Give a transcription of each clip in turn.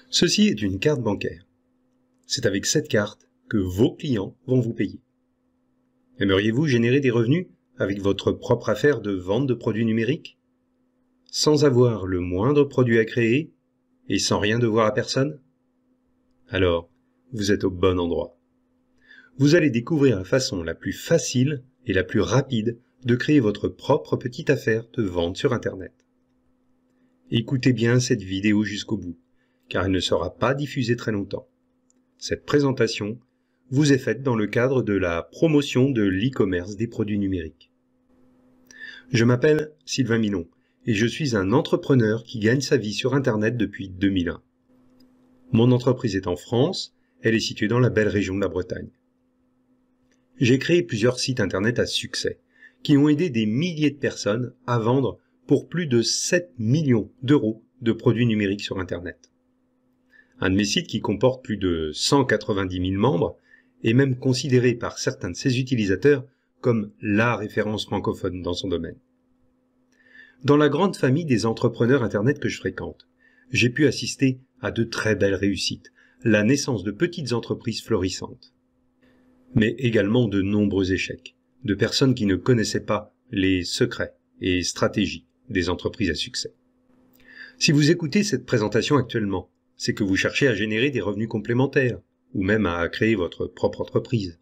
Ceci est une carte bancaire. C'est avec cette carte que vos clients vont vous payer. Aimeriez-vous générer des revenus avec votre propre affaire de vente de produits numériques, sans avoir le moindre produit à créer et sans rien devoir à personne? Alors, vous êtes au bon endroit. Vous allez découvrir la façon la plus facile et la plus rapide de créer votre propre petite affaire de vente sur Internet. Écoutez bien cette vidéo jusqu'au bout, car elle ne sera pas diffusée très longtemps. Cette présentation vous est faite dans le cadre de la promotion de l'e-commerce des produits numériques. Je m'appelle Sylvain Milon et je suis un entrepreneur qui gagne sa vie sur Internet depuis 2001. Mon entreprise est en France, elle est située dans la belle région de la Bretagne. J'ai créé plusieurs sites Internet à succès, qui ont aidé des milliers de personnes à vendre pour plus de 7 millions d'euros de produits numériques sur Internet. Un de mes sites, qui comporte plus de 190 000 membres, est même considéré par certains de ses utilisateurs comme la référence francophone dans son domaine. Dans la grande famille des entrepreneurs Internet que je fréquente, j'ai pu assister à de très belles réussites, la naissance de petites entreprises florissantes, mais également de nombreux échecs, de personnes qui ne connaissaient pas les secrets et stratégies des entreprises à succès. Si vous écoutez cette présentation actuellement, c'est que vous cherchez à générer des revenus complémentaires, ou même à créer votre propre entreprise.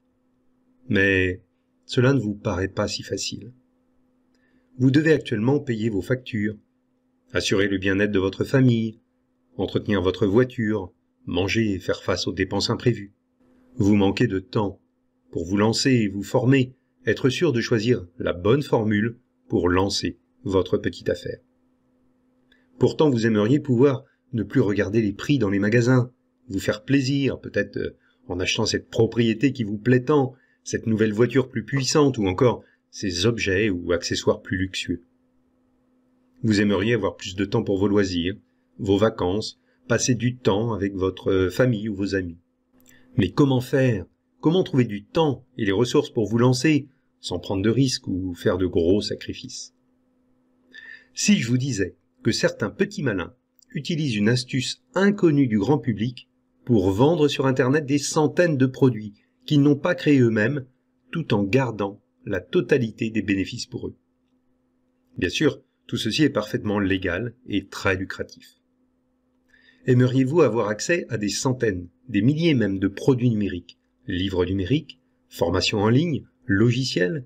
Mais cela ne vous paraît pas si facile. Vous devez actuellement payer vos factures, assurer le bien-être de votre famille, entretenir votre voiture, manger et faire face aux dépenses imprévues. Vous manquez de temps pour vous lancer et vous former, être sûr de choisir la bonne formule pour lancer votre petite affaire. Pourtant, vous aimeriez pouvoir ne plus regarder les prix dans les magasins, vous faire plaisir, peut-être en achetant cette propriété qui vous plaît tant, cette nouvelle voiture plus puissante ou encore ces objets ou accessoires plus luxueux. Vous aimeriez avoir plus de temps pour vos loisirs, vos vacances, passer du temps avec votre famille ou vos amis. Mais comment faire? Comment trouver du temps et les ressources pour vous lancer, sans prendre de risques ou faire de gros sacrifices? Si je vous disais que certains petits malins utilisent une astuce inconnue du grand public pour vendre sur Internet des centaines de produits qu'ils n'ont pas créés eux-mêmes, tout en gardant la totalité des bénéfices pour eux. Bien sûr, tout ceci est parfaitement légal et très lucratif. Aimeriez-vous avoir accès à des centaines, des milliers même de produits numériques, livres numériques, formations en ligne, logiciels,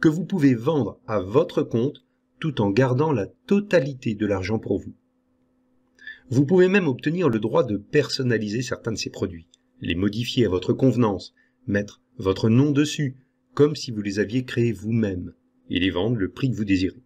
que vous pouvez vendre à votre compte tout en gardant la totalité de l'argent pour vous? Vous pouvez même obtenir le droit de personnaliser certains de ces produits, les modifier à votre convenance, mettre votre nom dessus, comme si vous les aviez créés vous-même, et les vendre le prix que vous désirez.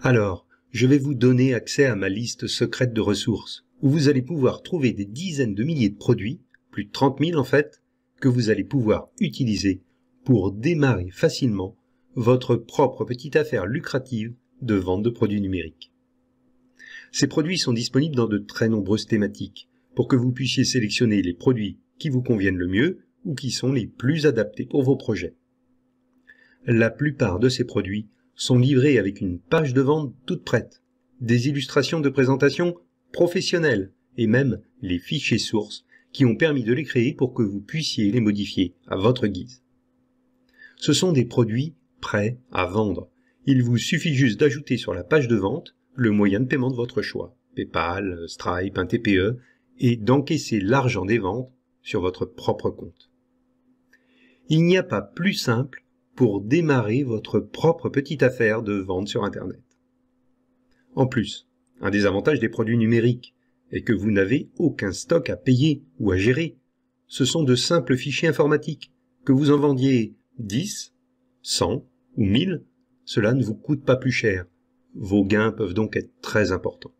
Alors, je vais vous donner accès à ma liste secrète de ressources, où vous allez pouvoir trouver des dizaines de milliers de produits, plus de 30 000 en fait, que vous allez pouvoir utiliser pour démarrer facilement votre propre petite affaire lucrative de vente de produits numériques. Ces produits sont disponibles dans de très nombreuses thématiques, pour que vous puissiez sélectionner les produits qui vous conviennent le mieux ou qui sont les plus adaptés pour vos projets. La plupart de ces produits sont livrés avec une page de vente toute prête, des illustrations de présentation professionnelles et même les fichiers sources qui ont permis de les créer pour que vous puissiez les modifier à votre guise. Ce sont des produits prêts à vendre. Il vous suffit juste d'ajouter sur la page de vente le moyen de paiement de votre choix, PayPal, Stripe, un TPE, et d'encaisser l'argent des ventes sur votre propre compte. Il n'y a pas plus simple pour démarrer votre propre petite affaire de vente sur Internet. En plus, un des avantages des produits numériques est que vous n'avez aucun stock à payer ou à gérer. Ce sont de simples fichiers informatiques. Que vous en vendiez 10, 100 ou 1000, cela ne vous coûte pas plus cher. Vos gains peuvent donc être très importants.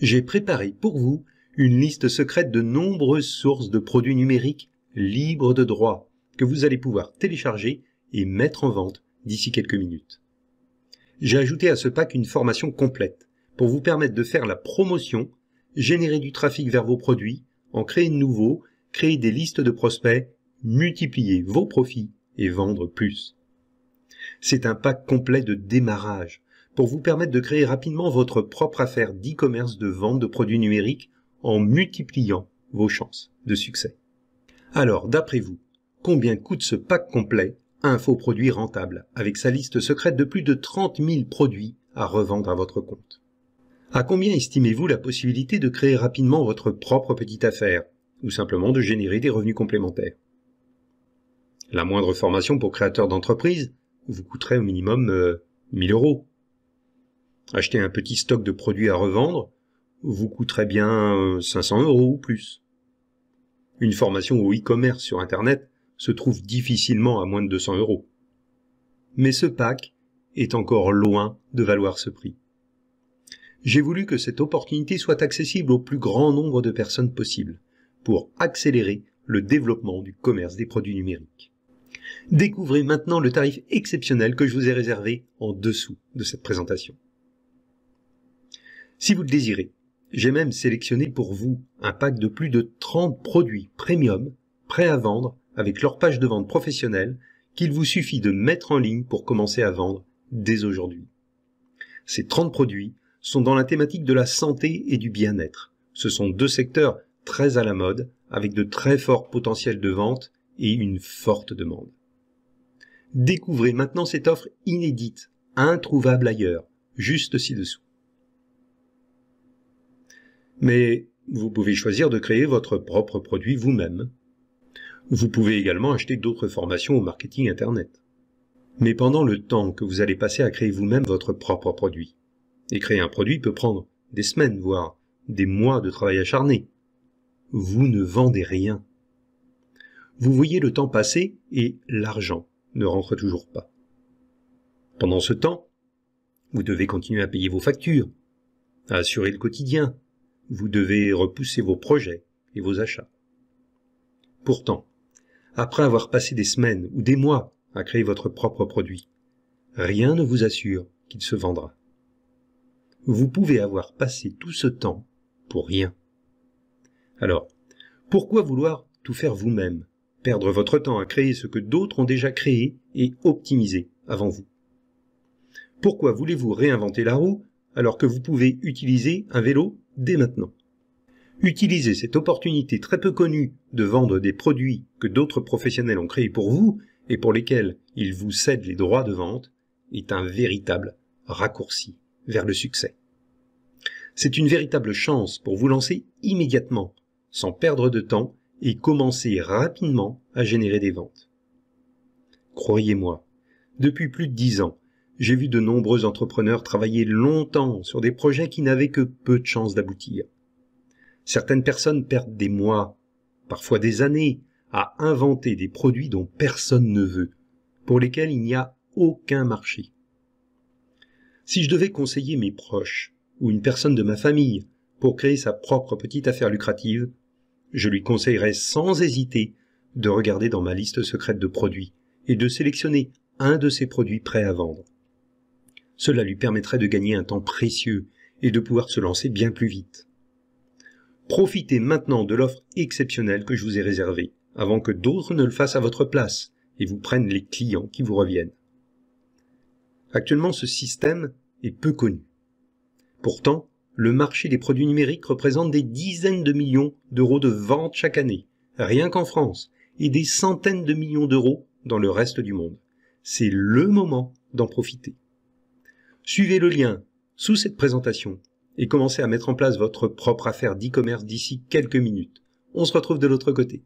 J'ai préparé pour vous une liste secrète de nombreuses sources de produits numériques libres de droit que vous allez pouvoir télécharger et mettre en vente d'ici quelques minutes. J'ai ajouté à ce pack une formation complète pour vous permettre de faire la promotion, générer du trafic vers vos produits, en créer de nouveaux, créer des listes de prospects, multiplier vos profits et vendre plus. C'est un pack complet de démarrage pour vous permettre de créer rapidement votre propre affaire d'e-commerce de vente de produits numériques en multipliant vos chances de succès. Alors, d'après vous, combien coûte ce pack complet infoproduit rentable avec sa liste secrète de plus de 30 000 produits à revendre à votre compte? À combien estimez-vous la possibilité de créer rapidement votre propre petite affaire ou simplement de générer des revenus complémentaires? La moindre formation pour créateur d'entreprise vous coûterait au minimum 1 000 €. Acheter un petit stock de produits à revendre vous coûterait bien 500 € ou plus. Une formation au e-commerce sur Internet se trouve difficilement à moins de 200 €. Mais ce pack est encore loin de valoir ce prix. J'ai voulu que cette opportunité soit accessible au plus grand nombre de personnes possible pour accélérer le développement du commerce des produits numériques. Découvrez maintenant le tarif exceptionnel que je vous ai réservé en dessous de cette présentation. Si vous le désirez, j'ai même sélectionné pour vous un pack de plus de 30 produits premium prêts à vendre avec leur page de vente professionnelle qu'il vous suffit de mettre en ligne pour commencer à vendre dès aujourd'hui. Ces 30 produits sont dans la thématique de la santé et du bien-être. Ce sont deux secteurs très à la mode, avec de très forts potentiels de vente et une forte demande. Découvrez maintenant cette offre inédite, introuvable ailleurs, juste ci-dessous. Mais vous pouvez choisir de créer votre propre produit vous-même. Vous pouvez également acheter d'autres formations au marketing Internet. Mais pendant le temps que vous allez passer à créer vous-même votre propre produit, et créer un produit peut prendre des semaines, voire des mois de travail acharné. Vous ne vendez rien. Vous voyez le temps passer et l'argent ne rentre toujours pas. Pendant ce temps, vous devez continuer à payer vos factures, à assurer le quotidien. Vous devez repousser vos projets et vos achats. Pourtant, après avoir passé des semaines ou des mois à créer votre propre produit, rien ne vous assure qu'il se vendra. Vous pouvez avoir passé tout ce temps pour rien. Alors, pourquoi vouloir tout faire vous-même, perdre votre temps à créer ce que d'autres ont déjà créé et optimisé avant vous? Pourquoi voulez-vous réinventer la roue alors que vous pouvez utiliser un vélo dès maintenant? Utilisez cette opportunité très peu connue de vendre des produits que d'autres professionnels ont créés pour vous et pour lesquels ils vous cèdent les droits de vente est un véritable raccourci vers le succès. C'est une véritable chance pour vous lancer immédiatement, sans perdre de temps et commencer rapidement à générer des ventes. Croyez-moi, depuis plus de 10 ans, j'ai vu de nombreux entrepreneurs travailler longtemps sur des projets qui n'avaient que peu de chances d'aboutir. Certaines personnes perdent des mois, parfois des années, à inventer des produits dont personne ne veut, pour lesquels il n'y a aucun marché. Si je devais conseiller mes proches ou une personne de ma famille pour créer sa propre petite affaire lucrative, je lui conseillerais sans hésiter de regarder dans ma liste secrète de produits et de sélectionner un de ces produits prêts à vendre. Cela lui permettrait de gagner un temps précieux et de pouvoir se lancer bien plus vite. Profitez maintenant de l'offre exceptionnelle que je vous ai réservée, avant que d'autres ne le fassent à votre place et vous prennent les clients qui vous reviennent. Actuellement, ce système est peu connu. Pourtant, le marché des produits numériques représente des dizaines de millions d'euros de ventes chaque année, rien qu'en France, et des centaines de millions d'euros dans le reste du monde. C'est le moment d'en profiter. Suivez le lien sous cette présentation et commencez à mettre en place votre propre affaire d'e-commerce d'ici quelques minutes. On se retrouve de l'autre côté.